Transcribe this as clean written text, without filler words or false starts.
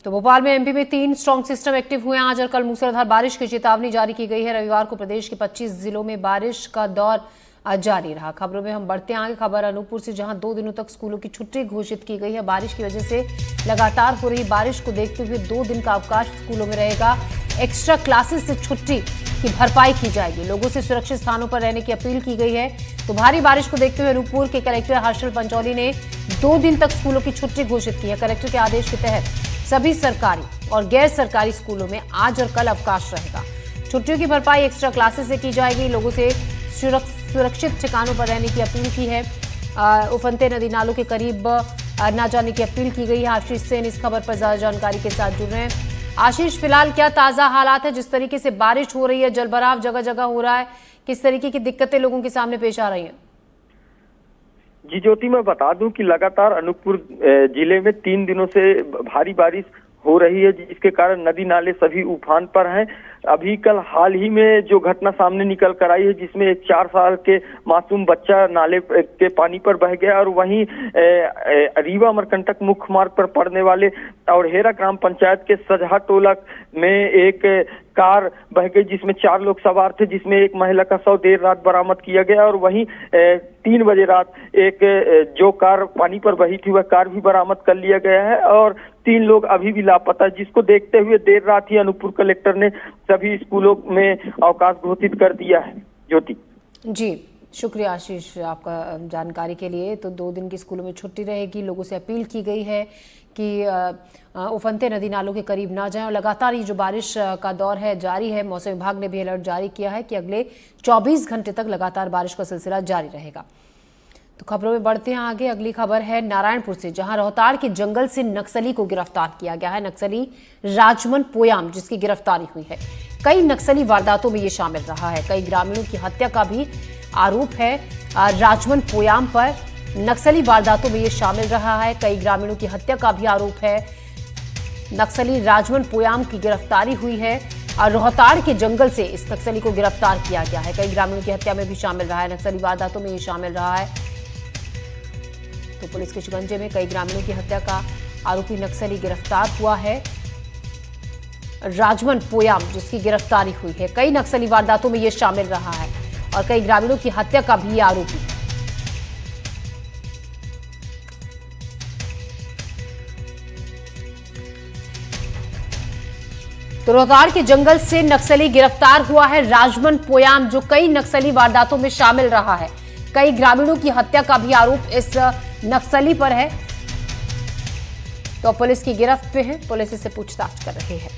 तो भोपाल में एमपी में 3 स्ट्रॉन्ग सिस्टम एक्टिव हुए हैं। आज और कल मूसलाधार बारिश की चेतावनी जारी की गई है। रविवार को प्रदेश के 25 जिलों में बारिश का दौर जारी रहा। खबरों में हम बढ़ते हैं आगे। खबर अनूपपुर से, जहां 2 दिनों तक स्कूलों की छुट्टी घोषित की गई है। बारिश की वजह से लगातार हो रही बारिश को देखते हुए 2 दिन का अवकाश स्कूलों में रहेगा। एक्स्ट्रा क्लासेस से छुट्टी की भरपाई की जाएगी। लोगों से सुरक्षित स्थानों पर रहने की अपील की गई है। तो भारी बारिश को देखते हुए अनूपपुर के कलेक्टर हर्षल पंचौली ने 2 दिन तक स्कूलों की छुट्टी घोषित की है। कलेक्टर के आदेश के तहत सभी सरकारी और गैर सरकारी स्कूलों में आज और कल अवकाश रहेगा। छुट्टियों की भरपाई एक्स्ट्रा क्लासेस से की जाएगी। लोगों से सुरक्षित ठिकानों पर रहने की अपील की है। उफनते नदी नालों के करीब न जाने की अपील की गई है। आशीष सेन इस खबर पर ज्यादा जानकारी के साथ जुड़ रहे हैं। आशीष, फिलहाल क्या ताजा हालात है? जिस तरीके से बारिश हो रही है, जलभराव जगह जगह हो रहा है, किस तरीके की दिक्कतें लोगों के सामने पेश आ रही हैं? जी ज्योति, मैं बता दूं कि लगातार अनूपपुर जिले में 3 दिनों से भारी बारिश हो रही है, जिसके कारण नदी नाले सभी उफान पर हैं। अभी कल हाल ही में जो घटना सामने निकल कर आई है, जिसमें एक 4 साल के मासूम बच्चा नाले के पानी पर बह गया, और वहीं रीवा अमरकंटक मुख्य मार्ग पर पड़ने वाले और हेरा ग्राम पंचायत के सजहा टोला में एक कार बह गई, जिसमें 4 लोग सवार थे, जिसमें एक महिला का शव देर रात बरामद किया गया। और वहीं 3 बजे रात एक जो कार पानी पर बही थी, वह कार भी बरामद कर लिया गया है, और 3 लोग अभी भी लापता, जिसको देखते हुए देर रात ही अनूपपुर कलेक्टर ने सभी स्कूलों में अवकाश घोषित कर दिया है। ज्योति जी, शुक्रिया आशीष आपका जानकारी के लिए। तो 2 दिन की स्कूलों में छुट्टी रहेगी। लोगों से अपील की गई है कि उफनते नदी नालों के करीब ना जाएं, और लगातार ये जो बारिश का दौर है जारी है। मौसम विभाग ने भी अलर्ट जारी किया है कि अगले 24 घंटे तक लगातार बारिश का सिलसिला जारी रहेगा। तो खबरों में बढ़ते हैं आगे। अगली खबर है नारायणपुर से, जहां रोहताड़ के जंगल से नक्सली को गिरफ्तार किया गया है। नक्सली राजमन पोयाम, जिसकी गिरफ्तारी हुई है। कई नक्सली वारदातों में ये शामिल रहा है। कई ग्रामीणों की हत्या का भी आरोप है राजमन पोयाम पर। नक्सली वारदातों में ये शामिल रहा है। कई ग्रामीणों की हत्या का भी आरोप है। नक्सली राजमन पोयाम की गिरफ्तारी हुई है और रोहताड़ के जंगल से इस नक्सली को गिरफ्तार किया गया है। कई ग्रामीणों की हत्या में भी शामिल रहा है। नक्सली वारदातों में ये शामिल रहा है। तो पुलिस के शिकंजे में कई ग्रामीणों की हत्या का आरोपी नक्सली गिरफ्तार हुआ है। राजमन पोयाम, जिसकी गिरफ्तारी हुई है, कई नक्सली वारदातों में यह शामिल रहा है और कई ग्रामीणों की हत्या का भी आरोपी है। तो रोहताड़ के जंगल से नक्सली गिरफ्तार हुआ है राजमन पोयाम, जो कई नक्सली वारदातों में शामिल रहा है। कई ग्रामीणों की हत्या का भी आरोप इस नक्सली पर है। तो पुलिस की गिरफ्त में है। पुलिस इससे पूछताछ कर रही है।